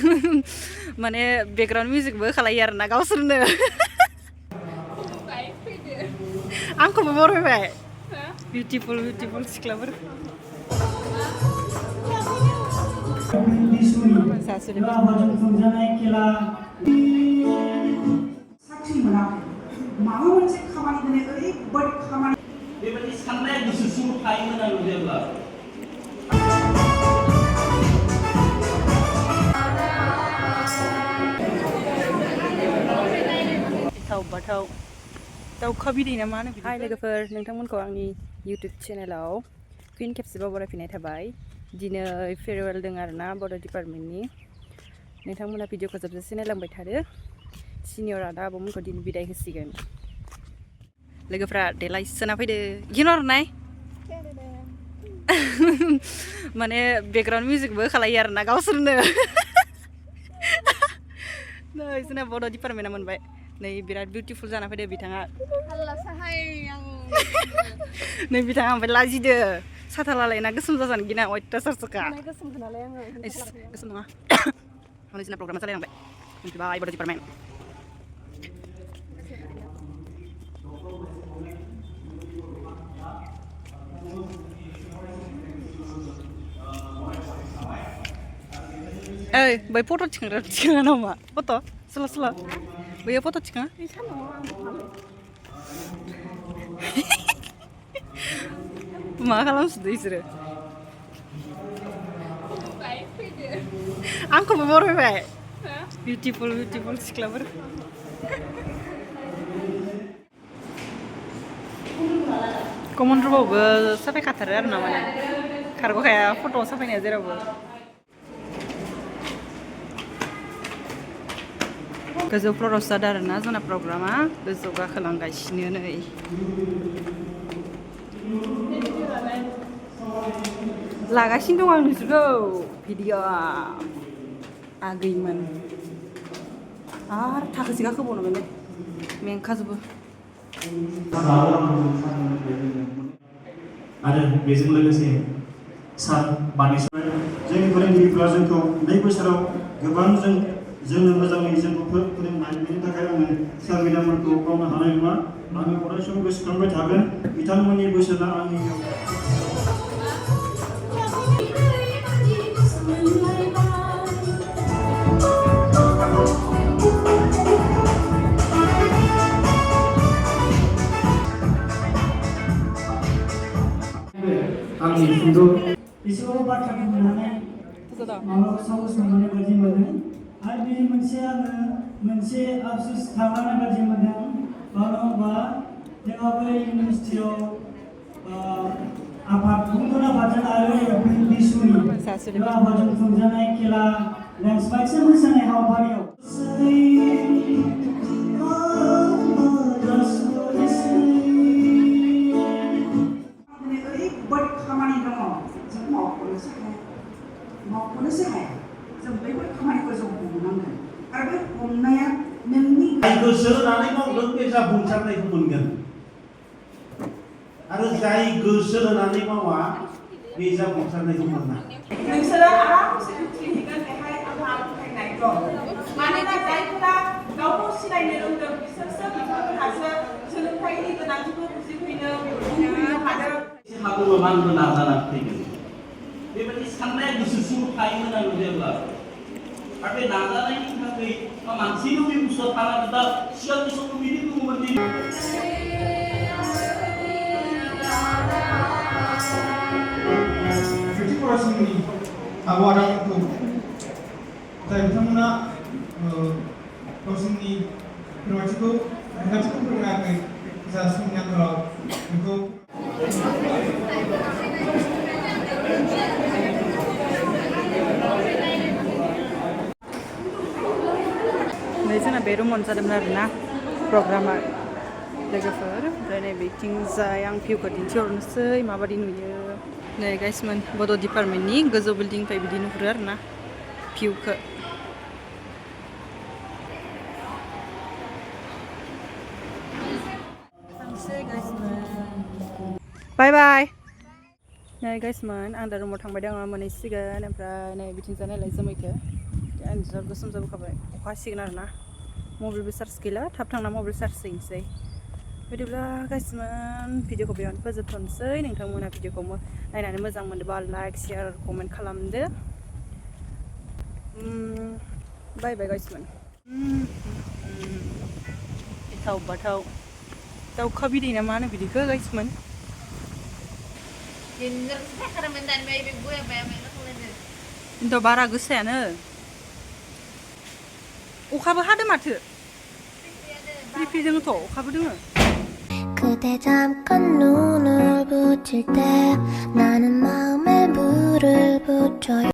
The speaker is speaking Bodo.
माने बेकग्राउन्ड मिउजिकबो खालायो आरोना गावसोरनो आंखौबो बरायबाय बिउटिफुल बिउटिफुल सिख्लाफोर माबा मोनसे खामानि दिनै ओरैबायदि खामानि बेबायदि साननाय गोसो सिङाव थायोमोन आरो जेब्ला बाथाव दाउखा बिदै ना मा होनो हाय लोगोफोर नोंथांमोनखौ आंनि इउटुब चेनेलाव फिन खेबसेबाव बरायफिननाय थाबाय दिनै फेरवेल दं आरोना बड' डिपार्टमेन्टनि नोंथांमोना भिडिअखौ जोबजासे नायलांबाय थादो सिनियर आदा आब'मोनखौ दिनै बिदाय होसिगोन लोगोफ्रा देलाय सोना फैदो गिनहरनाय माने बेकग्राउन्ड मिउजिकबो खालायो आरोना गावसोरनो नै जोंना बड' डिपार्टमेन्टआ मोनबाय नै बिराद बिउटिफुल जाना फैदो बिथाङा नै बिथाङा ओमफ्राय लाजिदो साथा लालायना गोसोम जाजानो गिना अयथासारसोखा गोसोम नङा हनै जोंना प्रग्रामा जालायलांबाय मिथिबाय बड' डिपार्टमेन्ट ओइ बै फट' थिखांग्रा नामा फट' सोला सोला बैयो फट' थिखाङा मा खालामसोदो बिसोरो आंखौबो बरायबाय बिउटिफुल बिउटिफुल सिख्लाफोर कमन रुमावबो साफायखाथारो आरो ना माने खारग'खाया फट'आव साफायनाया जेरावबो गोजौ फ्ल'रावसो जादों आरोना जोंना प्रग्रामा गोजौ गाखोलांगासिनो नै लागासिनो दं आं नोंसोरखौ भिडिअ'आ आगैमोन आरो थाखोसे गाखोबावनांगोन मेंखाजोबो आरो बेजों लोगोसे सार बानेश्वर जोंनि फोरोंगिरिफ्रा जोंखौ 2 बोसोराव गोबां जोंनो मोजाङै जोंखौ फोरोंनाय बेनि थाखाय आङो सार मेडामफोरखौ बावनो हानाय नङा आङो अराय सम गोसोखांबाय थागोन बिथांमोननि बोसोना आंनि आंनि सुंद' एसेबां बाथ्रा बुंनानै माब्लाबा साहस मोननाय बायदि मोनो आरो बेनि मोनसे आङो मोनसे आफसुस थालांनाय बायदि मोनदों मानो होनबा जोंहा बै इउनिभारसिटियाव आफाद गुबुन आफादजों आरो बिसुनि आफादजों खुंजानाय खेला डान्स बायदिसिना मोसानाय हाबाफारियाव खामानि दङ जों मावख'नोसो हाया जों बैफोर खामानिखौ जों हमनांगोन आरो बे हमनाया नोंनि गोसो होनानै मावदों बे जाफुंसारनायखौ मोनगोन आरो जाय गोसो होनानै मावा बे जाफुंसारनायखौ मोना नोंसोरो आरामसे मिथिहैगोन बेहाय आंहा फोथायनाय दं मानोना जायफोरा गावखौ सिनायनो रोंदों बिसोरसो बिथांमोनहासो सोलोंथाइनि गोनांथिखौ बुजिफैनो हादों हागौबा आंबो नाजाना फैगोन बेबायदि साननाया गोसो सिङाव थायोमोन आरो जेब्ला आरो बे नाजानायनि थाखाय मानसिनि बे बुस्थुआ थानांगौ दा सिगांनि समाव बिदि दङमोन खाथि फरायसालिनि आब' आदामोनखौ जाय बिथांमोना गावसोरनि फोरमायथिखौ फोरमायाखै जा समनि आंखालाव बेखौ नै जोंना बे रुमावनो जादोंमोन आरोना प्रग्रामा लोगोफोर ओमफ्राय नै बिथिंजाय आं भिउखौ दिन्थिहरनोसै माबायदि नुयो नै गाइसमोन बड' डिपार्टमेन्टनि गोजौ बिल्डिंनिफ्राय बिदि नुहुरो आरोना भिउखौ बाय बाय नै गाइसमोन आं दा रुमाव थांबाय दङ मोनहैसिगोन ओमफ्राय नै बिथिंजाय नायलाय जोमैखौ एन्जर गोसोम जाबोखाबाय अखा हासिगोन आरोना मबाइलबो चार्ज गैला थाब थांना मबाइल चार्ज होनोसै बिदिब्ला गाइसमोन भिडिअखौ बेयावनो फोजोबथ'नोसै नोंथांमोना भिडिअखौ नायनानै मोजां मोनदोंबा लाइक शेयार कमेन्ट खालामदो बाय बाय गाइसमोन गिथाव बाथाव दाउखा बिदै ना मा होनो बिदिखौ गाइसमोन थ' बारा गोसायानो अखाबो हादों माथो फ्रि दोङोथ' अखाबो दोङो 그대 잠깐 눈을 붙일 때 나는 마음에 불을 붙여요